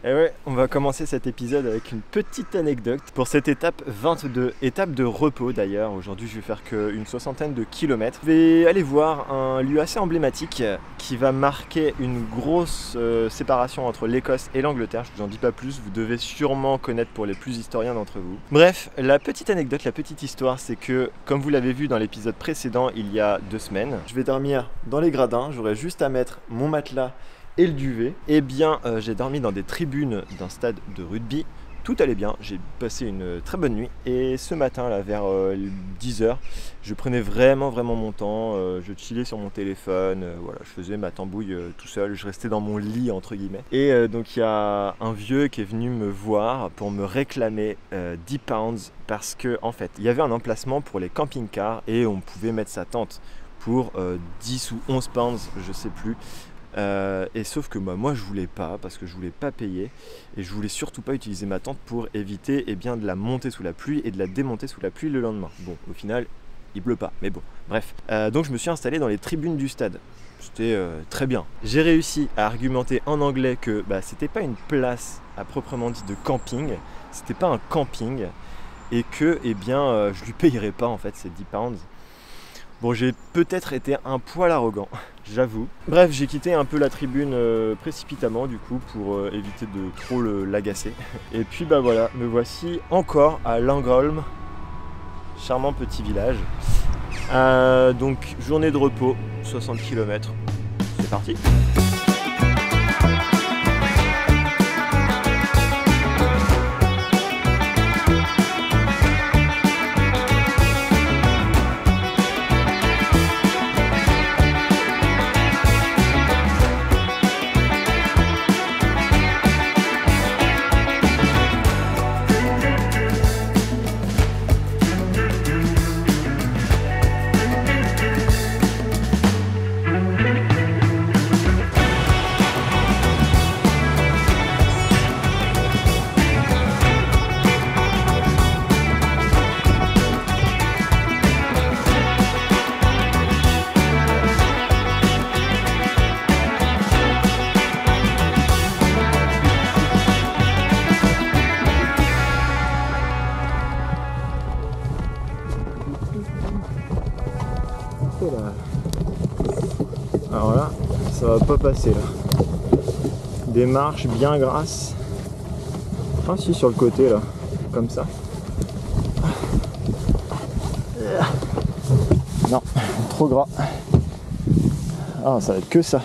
Et ouais, on va commencer cet épisode avec une petite anecdote pour cette étape 22, étape de repos d'ailleurs. Aujourd'hui je vais faire qu'une soixantaine de kilomètres. Je vais aller voir un lieu assez emblématique qui va marquer une grosse séparation entre l'Écosse et l'Angleterre. Je vous en dis pas plus, vous devez sûrement connaître pour les plus historiens d'entre vous. Bref, la petite anecdote, la petite histoire, c'est que comme vous l'avez vu dans l'épisode précédent il y a 2 semaines, je vais dormir dans les gradins, j'aurai juste à mettre mon matelas et le duvet. Eh bien j'ai dormi dans des tribunes d'un stade de rugby, tout allait bien, j'ai passé une très bonne nuit et ce matin là vers 10h je prenais vraiment mon temps, je chillais sur mon téléphone, voilà, je faisais ma tambouille tout seul, je restais dans mon lit entre guillemets et donc il y a un vieux qui est venu me voir pour me réclamer 10 pounds parce que en fait il y avait un emplacement pour les camping-cars et on pouvait mettre sa tente pour 10 ou 11 pounds, je sais plus. Et sauf que moi je voulais pas parce que je voulais pas payer et je voulais surtout pas utiliser ma tente pour éviter de la monter sous la pluie et de la démonter sous la pluie le lendemain. Bon, au final il pleut pas, mais bon, bref. Donc je me suis installé dans les tribunes du stade. C'était très bien. J'ai réussi à argumenter en anglais que c'était pas une place à proprement dit de camping, c'était pas un camping et que je lui payerais pas en fait ces 10 pounds. Bon, j'ai peut-être été un poil arrogant, j'avoue. Bref, j'ai quitté un peu la tribune précipitamment du coup pour éviter de trop l'agacer. Et puis voilà, me voici encore à Langholm, charmant petit village. Donc journée de repos, 60 km, c'est parti. Alors là, ça va pas passer là. Des marches bien grasses. Ah si, sur le côté là, comme ça. Non, trop gras. Ah, ça va être que ça.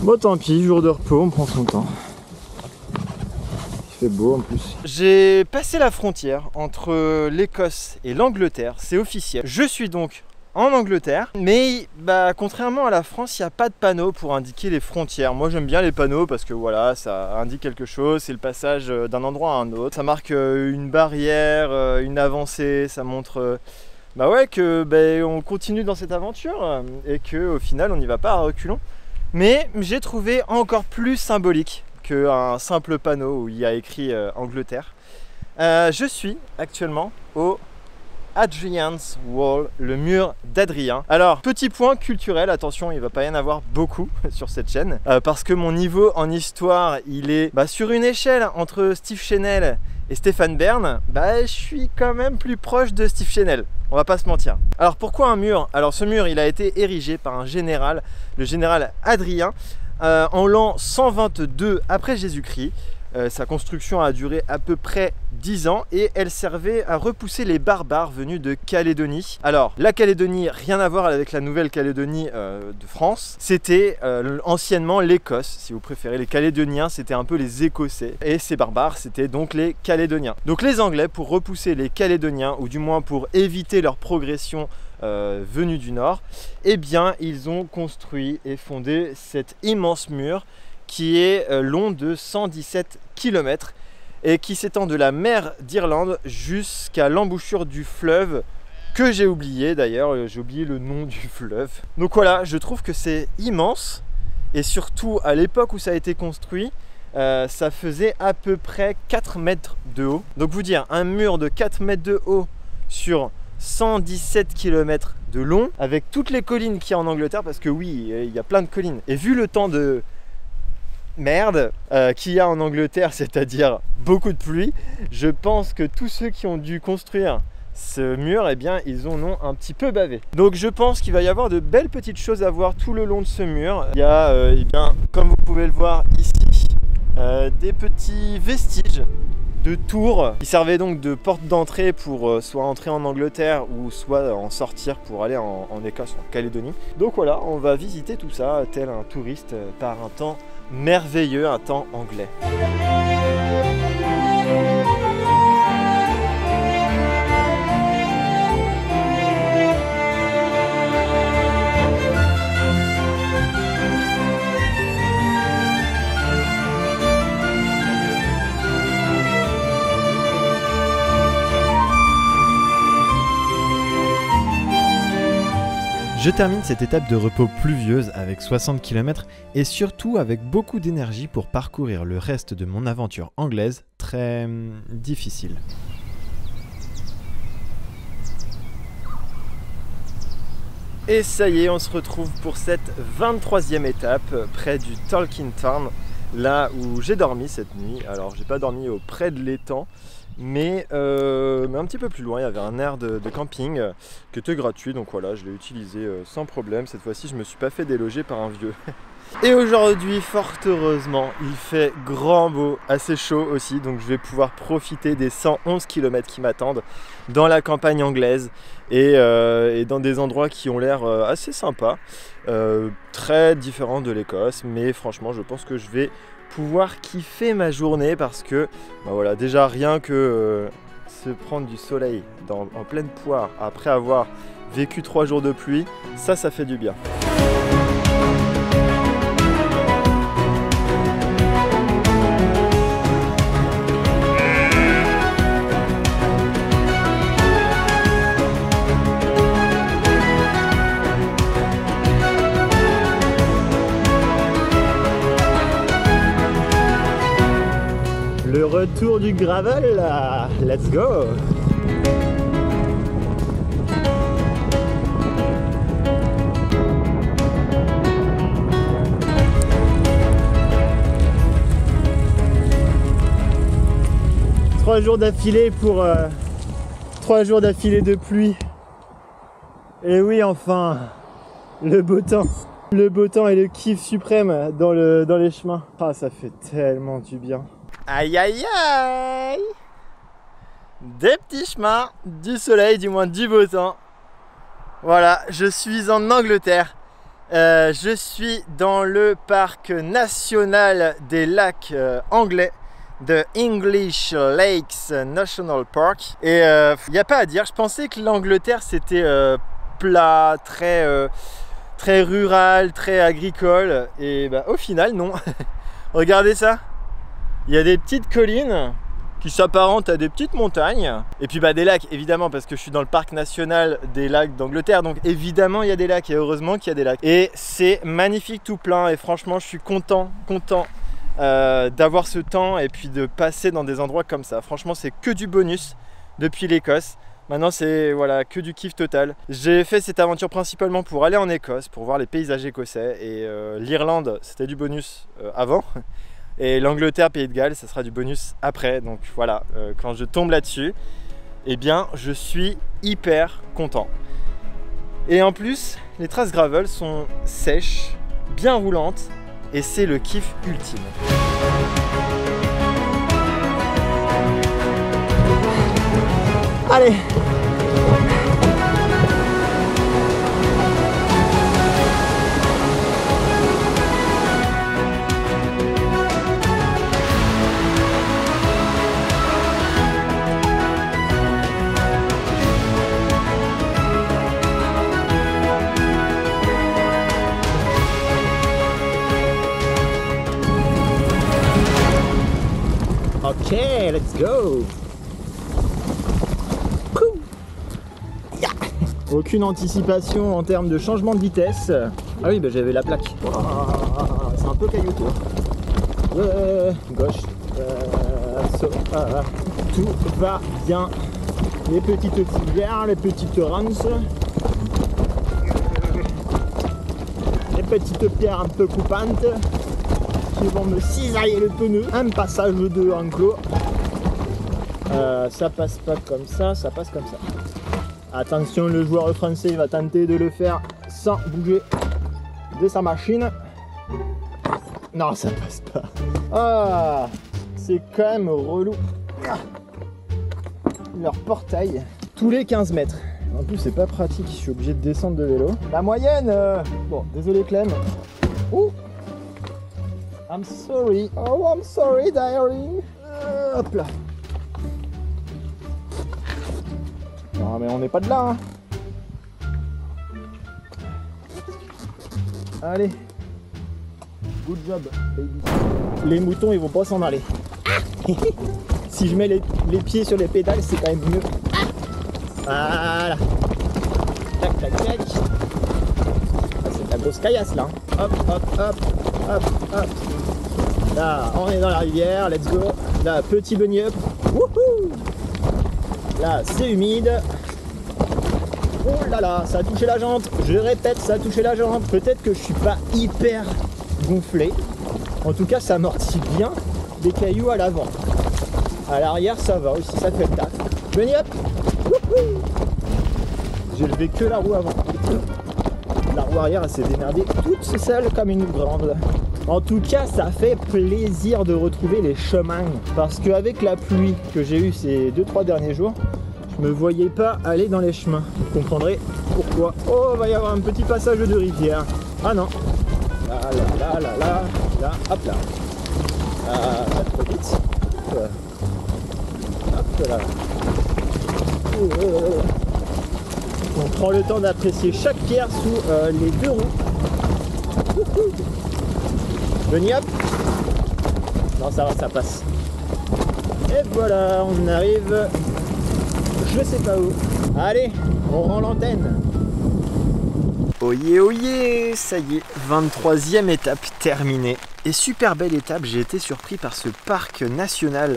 Bon, tant pis, jour de repos, on prend son temps. Il fait beau en plus. J'ai passé la frontière entre l'Écosse et l'Angleterre, c'est officiel. Je suis donc en Angleterre, mais contrairement à la France, il n'y a pas de panneau pour indiquer les frontières. Moi j'aime bien les panneaux parce que voilà, ça indique quelque chose, c'est le passage d'un endroit à un autre. Ça marque une barrière, une avancée, ça montre que on continue dans cette aventure et qu'au final on n'y va pas à reculons. Mais j'ai trouvé encore plus symbolique qu'un simple panneau où il y a écrit Angleterre. Je suis actuellement au Hadrian's Wall, le mur d'Adrien. Alors, petit point culturel, attention, il va pas y en avoir beaucoup sur cette chaîne, parce que mon niveau en histoire, il est sur une échelle entre Steve Chenel et Stéphane Bern, je suis quand même plus proche de Steve Chenel, on va pas se mentir. Alors pourquoi un mur? Alors ce mur, il a été érigé par un général, le général Hadrien, en l'an 122 après Jésus-Christ. Sa construction a duré à peu près 10 ans et elle servait à repousser les barbares venus de Calédonie. Alors, la Calédonie, rien à voir avec la Nouvelle-Calédonie de France. C'était anciennement l'Écosse, si vous préférez. Les Calédoniens, c'était un peu les Écossais. Et ces barbares, c'était donc les Calédoniens. Donc les Anglais, pour repousser les Calédoniens, ou du moins pour éviter leur progression venue du Nord, ils ont construit et fondé cet immense mur qui est long de 117 km et qui s'étend de la mer d'Irlande jusqu'à l'embouchure du fleuve que j'ai oublié d'ailleurs, j'ai oublié le nom du fleuve. Donc voilà, je trouve que c'est immense et surtout à l'époque où ça a été construit, ça faisait à peu près 4 mètres de haut. Donc vous dire, un mur de 4 mètres de haut sur 117 km de long, avec toutes les collines qu'il y a en Angleterre, parce que oui, il y a plein de collines. Et vu le temps de merde qu'il y a en Angleterre, c'est-à-dire beaucoup de pluie, je pense que tous ceux qui ont dû construire ce mur, eh bien, ils en ont un petit peu bavé. Donc je pense qu'il va y avoir de belles petites choses à voir tout le long de ce mur. Il y a, eh bien, comme vous pouvez le voir ici, des petits vestiges de tours qui servaient donc de porte d'entrée pour soit entrer en Angleterre ou soit en sortir pour aller en Écosse, en Calédonie. Donc voilà, on va visiter tout ça tel un touriste par un temps merveilleux, un temps anglais. Je termine cette étape de repos pluvieuse avec 60 km et surtout avec beaucoup d'énergie pour parcourir le reste de mon aventure anglaise très difficile. Et ça y est, on se retrouve pour cette 23e étape près du Tolkien Tarn, là où j'ai dormi cette nuit. Alors j'ai pas dormi près de l'étang, mais un petit peu plus loin, il y avait un aire de camping qui était gratuit, donc voilà, je l'ai utilisé sans problème. Cette fois-ci, je me suis pas fait déloger par un vieux. Et aujourd'hui, fort heureusement, il fait grand beau, assez chaud aussi, donc je vais pouvoir profiter des 111 km qui m'attendent dans la campagne anglaise et dans des endroits qui ont l'air assez sympas, très différents de l'Écosse, mais franchement, je pense que je vais pouvoir kiffer ma journée parce que bah voilà, déjà rien que se prendre du soleil en pleine poire après avoir vécu 3 jours de pluie, ça fait du bien. Le retour du gravel là, let's go! Trois jours d'affilée pour 3 jours d'affilée de pluie. Et oui, enfin, le beau temps. Le beau temps et le kiff suprême dans les chemins. Ah, ça fait tellement du bien. Aïe aïe aïe! Des petits chemins, du soleil, du moins du beau temps. Voilà, je suis en Angleterre. Je suis dans le parc national des lacs anglais, de English Lakes National Park. Et il n'y a pas à dire, je pensais que l'Angleterre c'était plat, très rural, très agricole. Et bah, au final, non. Regardez ça. Il y a des petites collines qui s'apparentent à des petites montagnes. Et puis bah, des lacs, évidemment, parce que je suis dans le parc national des lacs d'Angleterre. Donc évidemment, il y a des lacs et heureusement qu'il y a des lacs. Et c'est magnifique tout plein. Et franchement, je suis content d'avoir ce temps et puis de passer dans des endroits comme ça. Franchement, c'est que du bonus depuis l'Écosse. Maintenant, c'est voilà, que du kiff total. J'ai fait cette aventure principalement pour aller en Écosse, pour voir les paysages écossais. Et l'Irlande, c'était du bonus avant. Et l'Angleterre, Pays de Galles, ça sera du bonus après. Donc voilà, quand je tombe là-dessus, eh bien, je suis hyper content. Et en plus, les traces gravel sont sèches, bien roulantes, et c'est le kiff ultime. Allez! Ok, let's go. Yeah. Aucune anticipation en termes de changement de vitesse. Ah oui, bah, j'avais la plaque. Wow, c'est un peu caillouteux. Gauche. Tout va bien. Les petites filières, les petites runs. Les petites pierres un peu coupantes. qui vont me cisailler le pneu. Un passage de enclos. Ça passe pas comme ça passe comme ça. Attention, le joueur français va tenter de le faire sans bouger de sa machine. Non, ça passe pas. Ah, c'est quand même relou. Leur portail, tous les 15 mètres. En plus, c'est pas pratique, je suis obligé de descendre de vélo. La moyenne, bon, désolé Clem. Ouh. I'm sorry. Oh, I'm sorry, darling. Hop là. Non, mais on n'est pas de là, hein. Allez. Good job, baby. Les moutons, ils vont pas s'en aller. Si je mets les pieds sur les pédales, c'est quand même mieux. Voilà. Tac, tac, tac. Ah, c'est de la grosse caillasse là. Hop, hop, hop, hop, hop. Là, on est dans la rivière, let's go. Là, petit bunny up. Wouhou. Là, c'est humide. Oh là là, ça a touché la jante. Je répète, ça a touché la jante. Peut-être que je suis pas hyper gonflé. En tout cas, ça amortit bien des cailloux à l'avant. À l'arrière, ça va aussi, ça fait le taf. Bunny up. J'ai levé que la roue avant. La roue arrière, elle s'est démerdée toute seule comme une grande. En tout cas, ça fait plaisir de retrouver les chemins. Parce qu'avec la pluie que j'ai eue ces 2-3 derniers jours, je me voyais pas aller dans les chemins. Vous comprendrez pourquoi. Oh, il va y avoir un petit passage de rivière. Ah non. Là, là, là, là, là, là, hop là. Pas trop vite. Hop là. On prend le temps d'apprécier chaque pierre sous les deux roues. Bunny up. Non, ça va, ça passe. Et voilà, on arrive. Je sais pas où. Allez, on rend l'antenne. Oyez, ça y est, 23e étape terminée. Et super belle étape, j'ai été surpris par ce parc national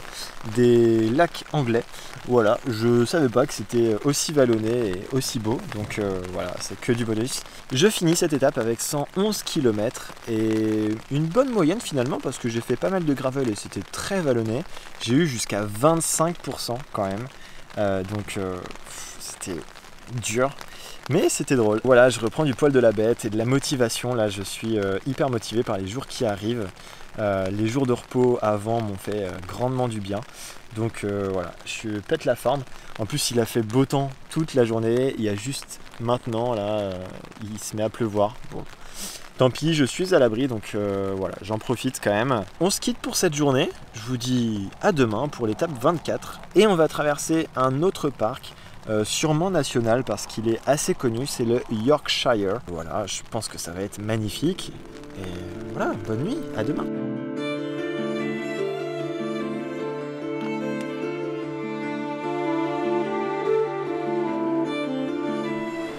des lacs anglais. Voilà, je savais pas que c'était aussi vallonné et aussi beau, donc voilà, c'est que du bonus. Je finis cette étape avec 111 km et une bonne moyenne finalement parce que j'ai fait pas mal de gravel et c'était très vallonné. J'ai eu jusqu'à 25% quand même, donc c'était dur. Mais c'était drôle. Voilà, je reprends du poil de la bête et de la motivation. Là, je suis hyper motivé par les jours qui arrivent. Les jours de repos avant m'ont fait grandement du bien. Donc voilà, je pète la forme. En plus, il a fait beau temps toute la journée. Il y a juste maintenant, là, il se met à pleuvoir. Bon. Tant pis, je suis à l'abri, donc voilà, j'en profite quand même. On se quitte pour cette journée. Je vous dis à demain pour l'étape 24. Et on va traverser un autre parc. Sûrement national parce qu'il est assez connu, c'est le Yorkshire. Voilà, je pense que ça va être magnifique. Et voilà, bonne nuit, à demain.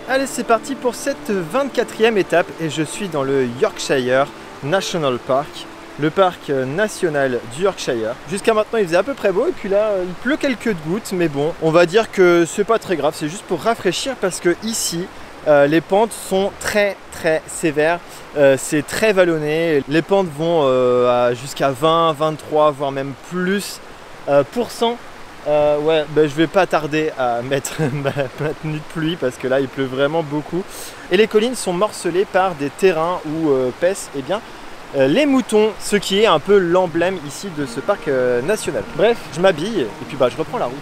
Allez, c'est parti pour cette 24e étape et je suis dans le Yorkshire National Park. Le parc national du Yorkshire. Jusqu'à maintenant il faisait à peu près beau et puis là il pleut quelques gouttes, mais bon, on va dire que c'est pas très grave, c'est juste pour rafraîchir parce que ici les pentes sont très sévères, c'est très vallonné, les pentes vont jusqu'à 20, 23 voire même plus pourcent. Ouais, bah, je vais pas tarder à mettre ma tenue de pluie parce que là il pleut vraiment beaucoup et les collines sont morcelées par des terrains où paissent bien les moutons, ce qui est un peu l'emblème ici de ce parc national. Bref, je m'habille et puis bah, je reprends la route.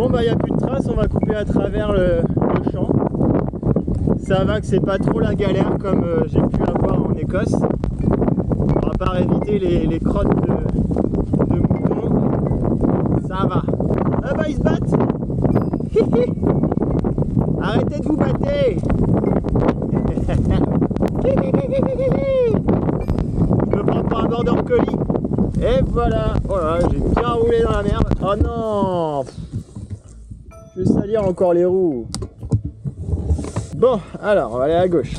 Bon bah il n'y a plus de traces, on va couper à travers le champ. Ça va que c'est pas trop la galère comme j'ai pu avoir en Écosse. À part éviter les crottes de moutons, ça va. Ah bah ils se battent. Arrêtez de vous battre. Je me prends pour un border collie. Et voilà. Oh là, j'ai bien roulé dans la merde. Oh non. Je vais salir encore les roues. Bon, alors on va aller à gauche.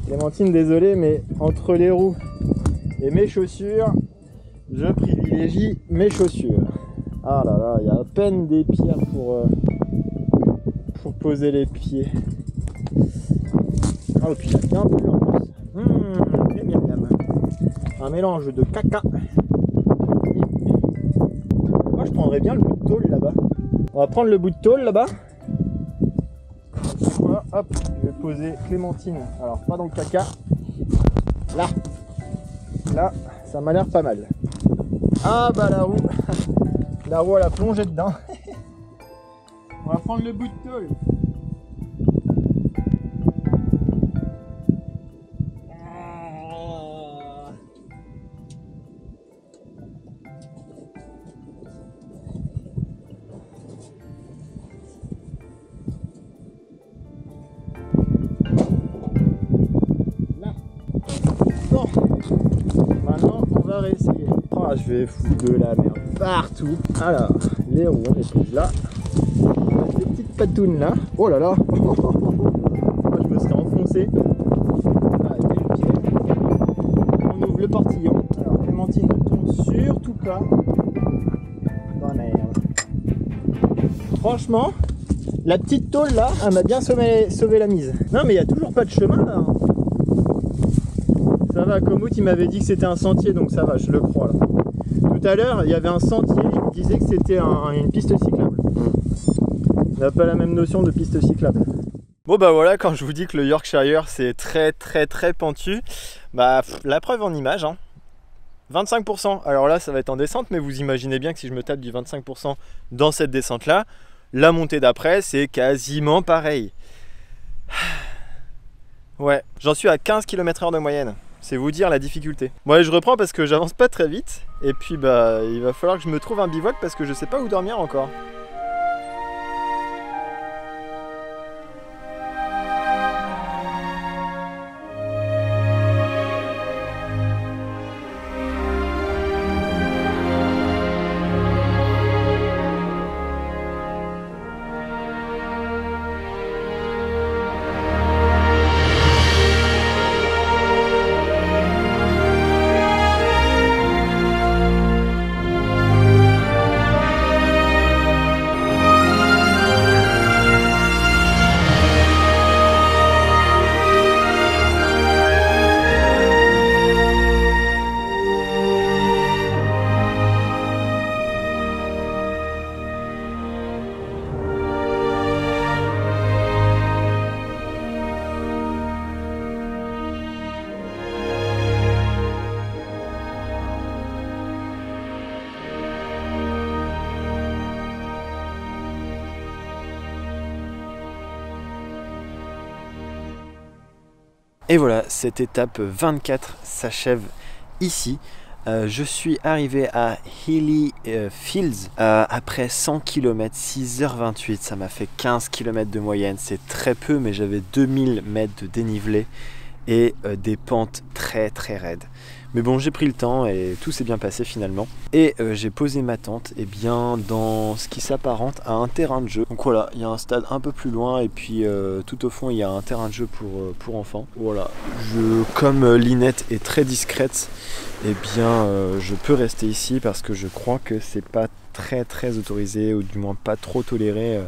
Clémentine, désolé, mais entre les roues et mes chaussures, je privilégie mes chaussures. Ah là là, il y a à peine des pierres pour poser les pieds. Ah, et puis il y a bien plu en plus. Miam, miam. Un mélange de caca. Moi je prendrais bien le bout de tôle là-bas. On va prendre le bout de tôle là-bas. Hop, je vais poser Clémentine. Alors pas dans le caca. Là. Là, ça m'a l'air pas mal. Ah bah la roue. La roue elle a plongé dedans. On va prendre le bout de tôle. Maintenant, on va réessayer. Oh, je vais foutre de la merde partout. Alors, les roues, on les pose là. Des petites patounes là. Oh là là. Moi, je me serais enfoncé. Arrêtez le pied. On ouvre le portillon. Alors, Clémentine ne tombe surtout pas dans la merde. Franchement, la petite tôle là, elle m'a bien sauvé la mise. Non, mais il n'y a toujours pas de chemin là. Ça va, Komoot il m'avait dit que c'était un sentier, donc ça va, je le crois là. Tout à l'heure, il y avait un sentier, il me disait que c'était une piste cyclable. On n'a pas la même notion de piste cyclable. Bon bah voilà, quand je vous dis que le Yorkshire c'est très pentu, bah la preuve en image, hein. 25%, alors là ça va être en descente, mais vous imaginez bien que si je me tape du 25% dans cette descente là, la montée d'après c'est quasiment pareil. Ouais, j'en suis à 15 km/h de moyenne. C'est vous dire la difficulté. Bon, je reprends parce que j'avance pas très vite. Et puis bah il va falloir que je me trouve un bivouac parce que je sais pas où dormir encore. Et voilà, cette étape 24 s'achève ici. Je suis arrivé à Hilly Fields après 100 km, 6h28, ça m'a fait 15 km de moyenne, c'est très peu, mais j'avais 2000 mètres de dénivelé et des pentes très raides. Mais bon, j'ai pris le temps et tout s'est bien passé finalement. Et j'ai posé ma tente bien dans ce qui s'apparente à un terrain de jeu. Donc voilà, il y a un stade un peu plus loin et puis tout au fond il y a un terrain de jeu pour enfants. Voilà, comme Linette est très discrète, je peux rester ici parce que je crois que c'est pas très autorisé, ou du moins pas trop toléré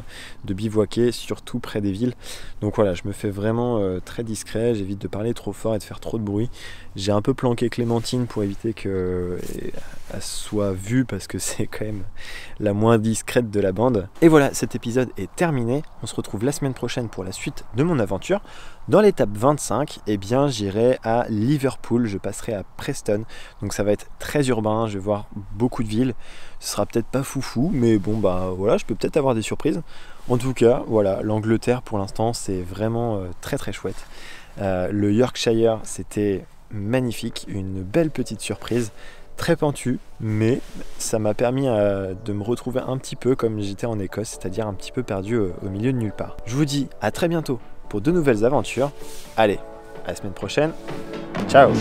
de bivouaquer, surtout près des villes. Donc voilà, je me fais vraiment très discret, j'évite de parler trop fort et de faire trop de bruit. J'ai un peu planqué Clémentine pour éviter qu'elle soit vue parce que c'est quand même la moins discrète de la bande. Et voilà, cet épisode est terminé. On se retrouve la semaine prochaine pour la suite de mon aventure. Dans l'étape 25, j'irai à Liverpool, je passerai à Preston. Donc ça va être très urbain, je vais voir beaucoup de villes. Ce sera peut-être pas foufou, mais bon bah voilà, je peux peut-être avoir des surprises. En tout cas, voilà, l'Angleterre pour l'instant c'est vraiment très très chouette. Le Yorkshire c'était magnifique, une belle petite surprise, très pentue, mais ça m'a permis de me retrouver un petit peu comme j'étais en Écosse, c'est-à-dire un petit peu perdu au milieu de nulle part. Je vous dis à très bientôt pour de nouvelles aventures. Allez, à la semaine prochaine, ciao.